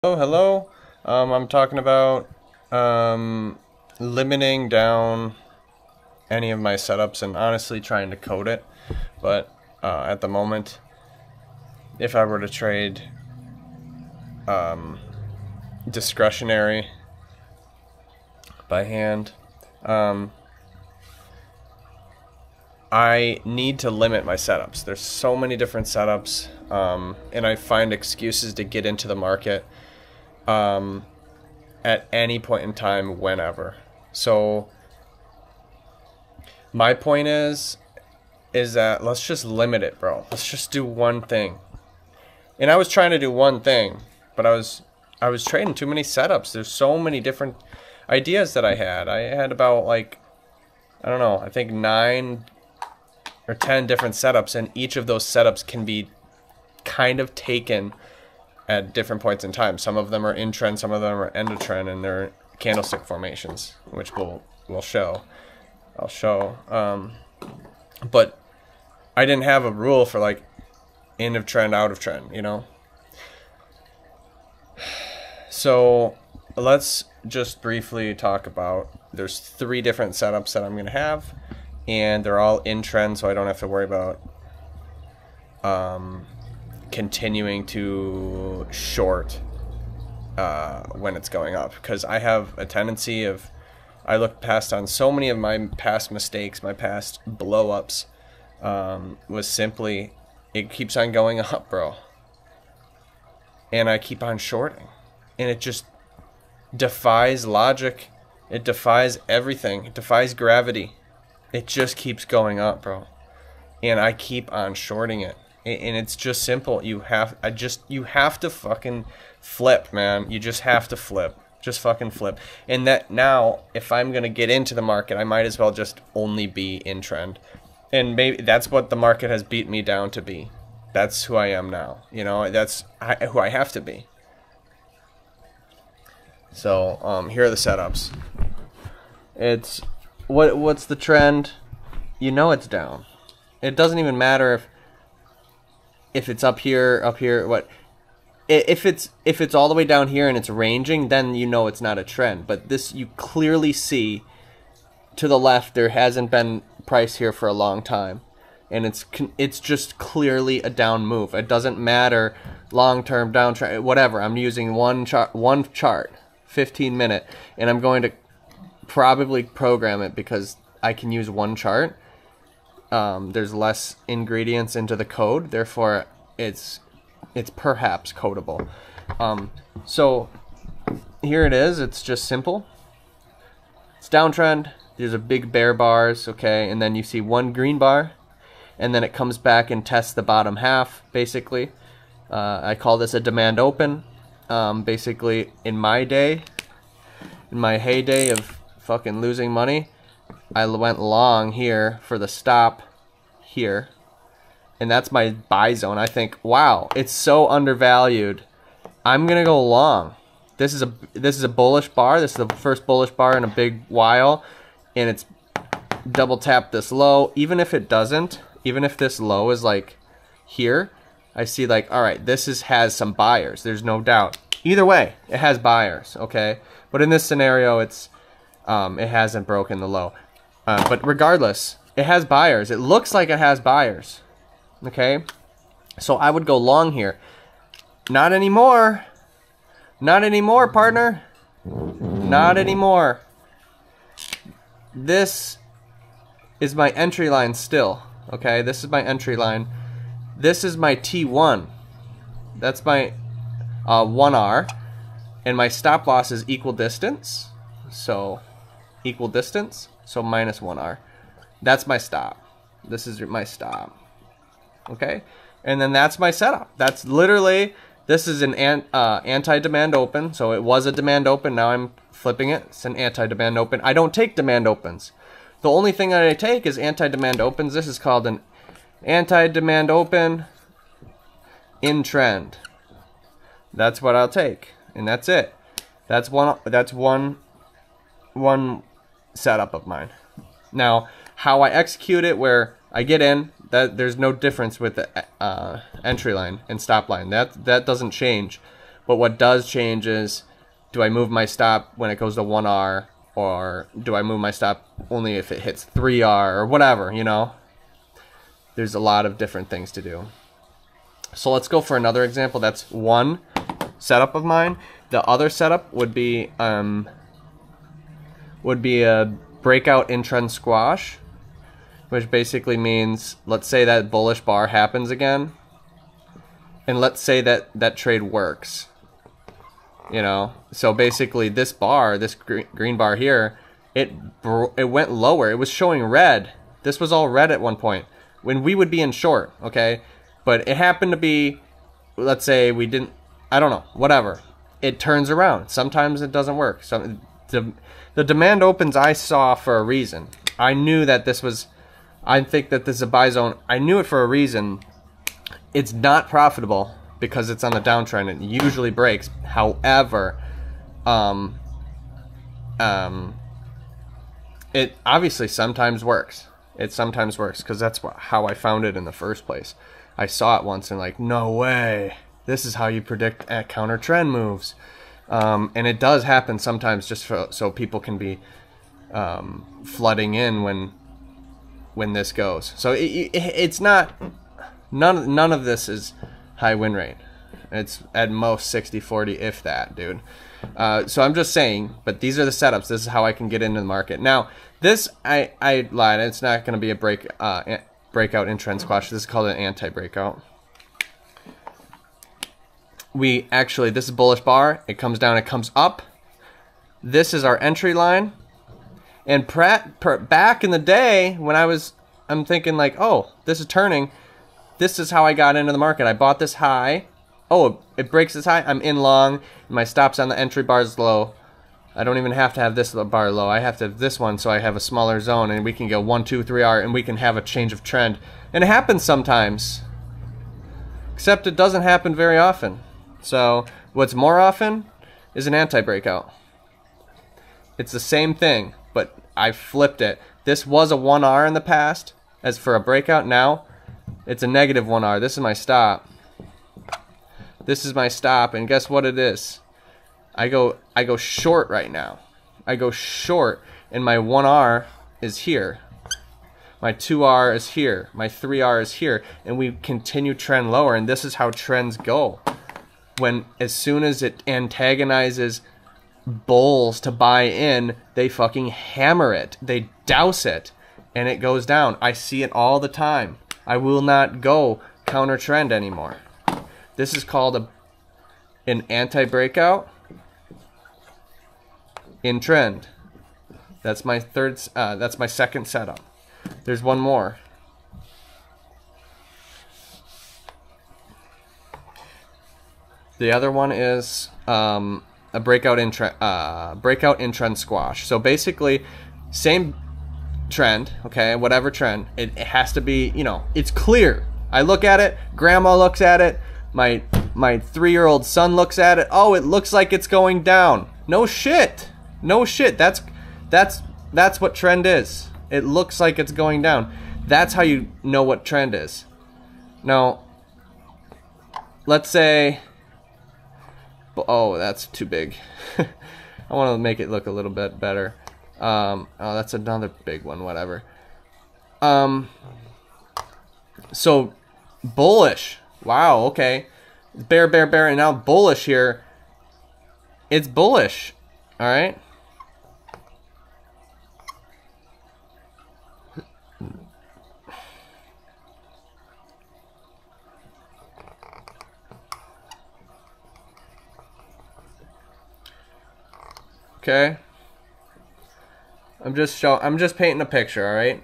Oh, hello. I'm talking about limiting down any of my setups and honestly trying to code it. But at the moment, if I were to trade um, discretionary by hand, um, I need to limit my setups. There's so many different setups, and I find excuses to get into the market at any point in time, whenever. So my point is that let's just limit it, bro. Let's just do one thing. And I was trying to do one thing, but I was trading too many setups. There's so many different ideas that I had. I had about like, I don't know, I think 9 or 10 different setups, and each of those setups can be kind of taken at different points in time. Some of them are in trend, some of them are end of trend, and they're candlestick formations, which we'll show. I'll show. But I didn't have a rule for like end of trend, out of trend, you know? So let's just briefly talk about, there's 3 different setups that I'm going to have, and they're all in trend, so I don't have to worry about continuing to short when it's going up, because I have a tendency of, I look past on so many of my past mistakes, my past blow ups, was simply, it keeps on going up, bro, and I keep on shorting, and it just defies logic, it defies everything, it defies gravity, it just keeps going up, bro, and I keep on shorting it. And it's just simple. You have to fucking flip, man. You just have to flip. Just fucking flip. And that now, if I'm gonna get into the market, I might as well just only be in trend. And maybe that's what the market has beat me down to be. That's who I am now. You know, that's who I have to be. So here are the setups. It's what's the trend? You know it's down. It doesn't even matter if it's up here, what? If it's all the way down here and it's ranging, then you know it's not a trend. But this, you clearly see to the left, there hasn't been price here for a long time, and it's just clearly a down move. It doesn't matter long-term downtrend, whatever. I'm using one chart, 15-minute, and I'm going to probably program it because I can use one chart. There's less ingredients into the code, therefore it's perhaps codable. So here it is. It's just simple. It's downtrend. There's a big bear bars, okay, and then you see one green bar, and then it comes back and tests the bottom half, basically. I call this a demand open. Basically, in my heyday of fucking losing money, I went long here for the stop here, and that's my buy zone. I think, wow, it's so undervalued, I'm gonna go long. This is a bullish bar. This is the first bullish bar in a big while, and it's double tapped this low. Even if it doesn't, even if this low is like here, I see like, all right, this has some buyers, there's no doubt. Either way, it has buyers, okay? But in this scenario, it hasn't broken the low. But regardless, it has buyers. It looks like it has buyers. Okay? So I would go long here. Not anymore. Not anymore, partner. Not anymore. This is my entry line still. Okay? This is my entry line. This is my T1. That's my 1R. And my stop loss is equal distance. So equal distance. So minus 1R. That's my stop. This is my stop. Okay? And then that's my setup. That's literally, this is an anti-demand open. So it was a demand open. Now I'm flipping it. It's an anti-demand open. I don't take demand opens. The only thing that I take is anti-demand opens. This is called an anti-demand open in trend. That's what I'll take. And that's it. That's one setup of mine. Now, how I execute it, where I get in, there's no difference with the entry line and stop line. That doesn't change. But what does change is, do I move my stop when it goes to 1R, or do I move my stop only if it hits 3R, or whatever, you know? There's a lot of different things to do. So let's go for another example. That's one setup of mine. The other setup would be a breakout in-trend squash, which basically means, let's say that bullish bar happens again, and let's say that that trade works. You know, so basically this bar, this green bar here, it went lower. It was showing red. This was all red at one point when we would be in short, okay? But it happened to be, let's say we didn't, I don't know, whatever. It turns around. Sometimes it doesn't work. So the demand opens I saw for a reason. I knew that this was, I think that this is a buy zone. I knew it for a reason. It's not profitable because it's on the downtrend. It usually breaks. However, it obviously sometimes works. It sometimes works because that's how I found it in the first place. I saw it once and like, no way. This is how you predict counter trend moves. And it does happen sometimes just so people can be flooding in when this goes. So it's not, none of this is high win rate. It's at most 60-40, if that, dude. So I'm just saying, but these are the setups. This is how I can get into the market. Now, this, I lied. It's not going to be a breakout in trend squash. This is called an anti-breakout. This is bullish bar. It comes down, it comes up. This is our entry line. And back in the day when I'm thinking like, oh, this is turning. This is how I got into the market. I bought this high. Oh, it breaks this high. I'm in long. My stop's on the entry bar's low. I don't even have to have this bar low. I have to have this one so I have a smaller zone and we can go 1, 2, 3R and we can have a change of trend. And it happens sometimes. Except it doesn't happen very often. So what's more often is an anti-breakout. It's the same thing, but I flipped it. This was a 1R in the past. As for a breakout now, it's a negative 1R. This is my stop. This is my stop, and guess what it is? I go short right now. I go short, and my 1R is here. My 2R is here. My 3R is here, and we continue trend lower, and this is how trends go. As soon as it antagonizes bulls to buy in, they fucking hammer it. They douse it, and it goes down. I see it all the time. I will not go counter trend anymore. This is called an anti-breakout in trend. That's my that's my second setup. There's one more. The other one is a breakout in trend squash. So basically, same trend, okay, whatever trend. It has to be, you know, it's clear. I look at it. Grandma looks at it. My 3-year-old son looks at it. Oh, it looks like it's going down. No shit. No shit. That's what trend is. It looks like it's going down. That's how you know what trend is. Now, let's say, oh, that's too big. I want to make it look a little bit better. Oh, that's another big one, whatever. So, bullish. Wow, okay. Bear, and now bullish here. It's bullish, all right? Okay. I'm just painting a picture, all right?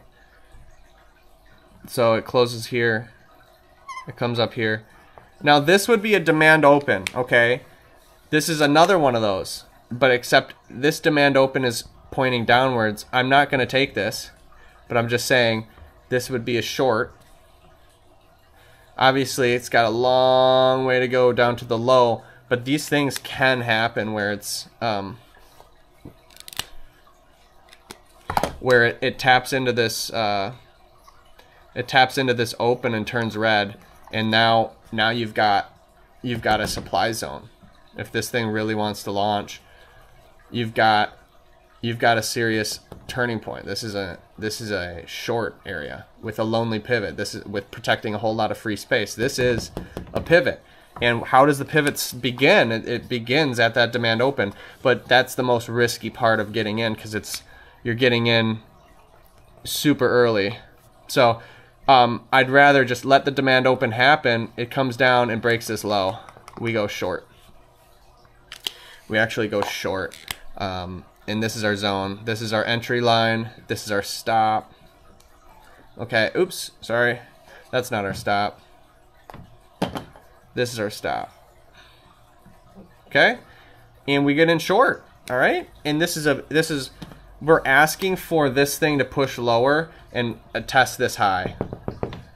So it closes here. It comes up here. Now this would be a demand open, okay? This is another one of those, but except this demand open is pointing downwards. I'm not going to take this, but I'm just saying this would be a short. Obviously, it's got a long way to go down to the low, but these things can happen where it's where it taps into this open and turns red, and now you've got a supply zone. if this thing really wants to launch, you've got a serious turning point. This is a short area with a lonely pivot. This is with protecting a whole lot of free space. This is a pivot. And how does the pivots begin? It begins at that demand open, but that's the most risky part of getting in, because you're getting in super early. So I'd rather just let the demand open happen. It comes down and breaks this low. We go short. We actually go short. And this is our zone. This is our entry line. This is our stop. Okay, oops, sorry. That's not our stop. This is our stop. Okay? And we get in short, all right? And we're asking for this thing to push lower and test this high.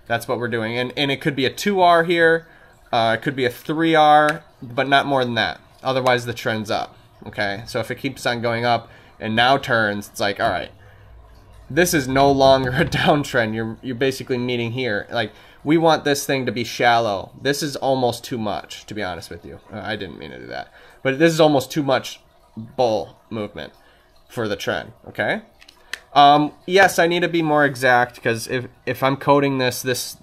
That's what we're doing. And it could be a 2R here. It could be a 3R, but not more than that. Otherwise, the trend's up. Okay? So if it keeps on going up and now turns, it's like, all right, this is no longer a downtrend. You're basically meeting here. Like, we want this thing to be shallow. This is almost too much, to be honest with you. I didn't mean to do that. But this is almost too much bull movement for the trend, okay? Yes, I need to be more exact, because if I'm coding this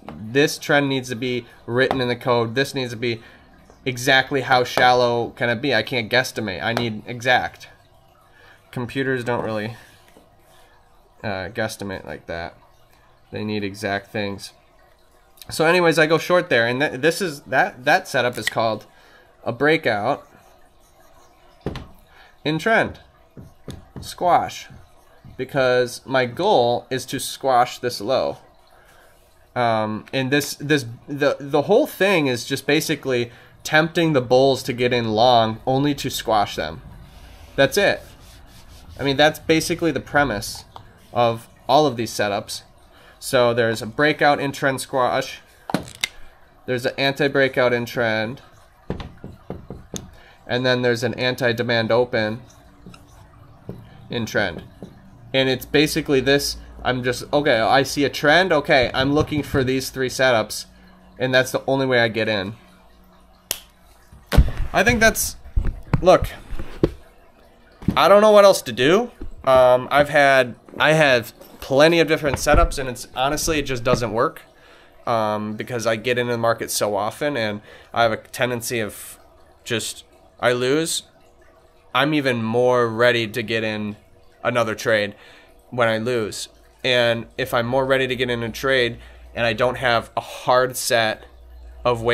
trend needs to be written in the code. This needs to be exactly how shallow can it be. I can't guesstimate. I need exact. Computers don't really guesstimate like that. They need exact things. So anyways, I go short there, and that setup is called a breakout in trend. Squash. Because my goal is to squash this low. And the whole thing is just basically tempting the bulls to get in long only to squash them. That's it. I mean, that's basically the premise of all of these setups. So there's a breakout in trend squash. There's an anti-breakout in trend. And then there's an anti-demand open in trend. And it's basically this. I'm just, okay, I see a trend. Okay, I'm looking for these three setups. And that's the only way I get in. I think that's, look, I don't know what else to do. I have plenty of different setups, and honestly, it just doesn't work because I get into the market so often, and I have a tendency of I lose. I'm even more ready to get in another trade when I lose. And if I'm more ready to get in a trade and I don't have a hard set of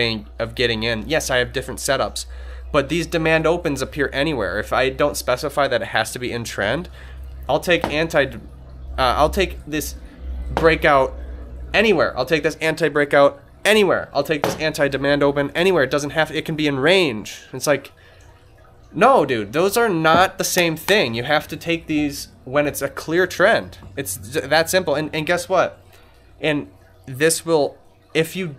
getting in, yes, I have different setups, but these demand opens appear anywhere. If I don't specify that it has to be in trend, I'll take this breakout anywhere. I'll take this anti-breakout anywhere. I'll take this anti-demand open anywhere. It doesn't have to, it can be in range. It's like, no, dude, those are not the same thing. You have to take these when it's a clear trend. It's that simple. And guess what? And this will, if you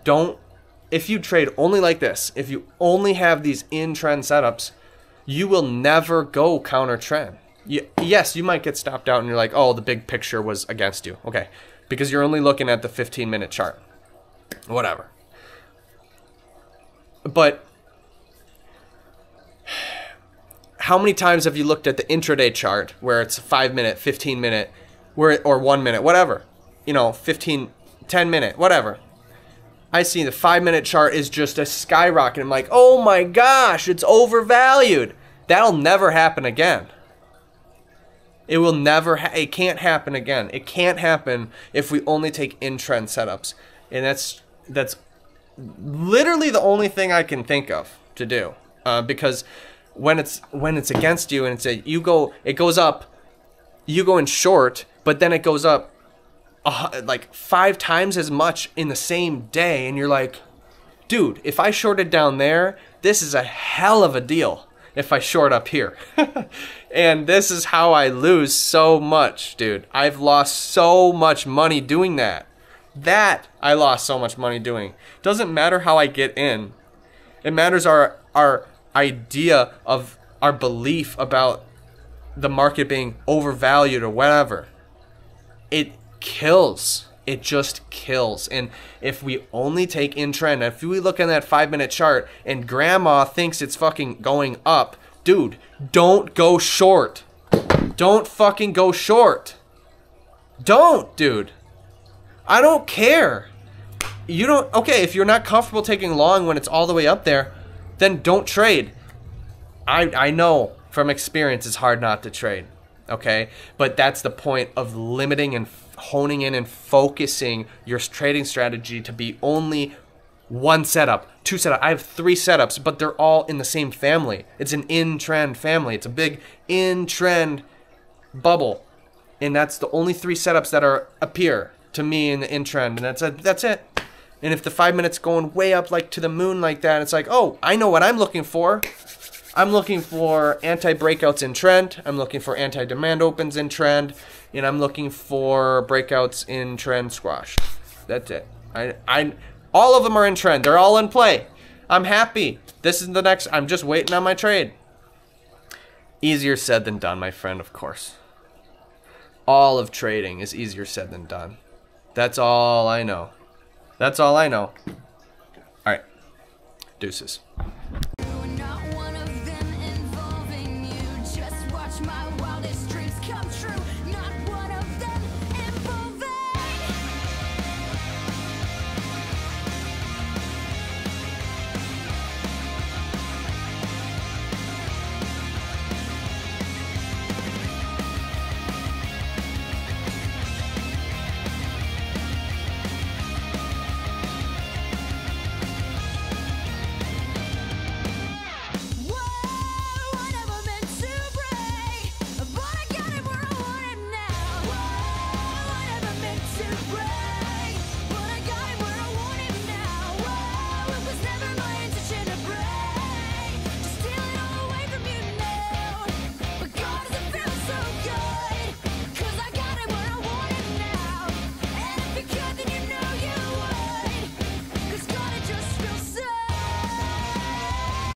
trade only like this, if you only have these in-trend setups, you will never go counter-trend. Yes, you might get stopped out and you're like, oh, the big picture was against you. Okay, because you're only looking at the 15-minute chart. Whatever. But how many times have you looked at the intraday chart where it's 5-minute, 15-minute, or 1 minute, whatever, 15, 10-minute, whatever. I see the 5-minute chart is just a skyrocket. I'm like, oh my gosh, it's overvalued. That'll never happen again. It will never, it can't happen again. It can't happen if we only take in-trend setups. And that's literally the only thing I can think of to do. Because when it's against you and it goes up, you go in short, but then it goes up like 5 times as much in the same day, and you're like, dude, if I shorted down there, this is a hell of a deal if I short up here. And this is how I lose so much, dude. I've lost so much money doing that. I lost so much money doing. Doesn't matter how I get in. It matters our idea of our belief about the market being overvalued or whatever. It kills It just kills. And if we only take in trend, if we look in that 5-minute chart and grandma thinks it's fucking going up, dude, don't go short. Don't fucking go short. Don't, dude. I don't care. You don't, okay, if you're not comfortable taking long when it's all the way up there, then don't trade. I know from experience it's hard not to trade, okay? But that's the point of limiting and honing in and focusing your trading strategy to be only one setup, two setup. I have 3 setups, but they're all in the same family. It's an in-trend family. It's a big in-trend bubble. And that's the only 3 setups that appear to me in the in-trend. And that's it. And if the 5 minutes going way up like to the moon like that, it's like, oh, I know what I'm looking for. I'm looking for anti-breakouts in trend. I'm looking for anti-demand opens in trend. And I'm looking for breakouts in trend squash. That's it. All of them are in trend. They're all in play. I'm happy. This is the next. I'm just waiting on my trade. Easier said than done, my friend, of course. All of trading is easier said than done. That's all I know. That's all I know. All right. Deuces.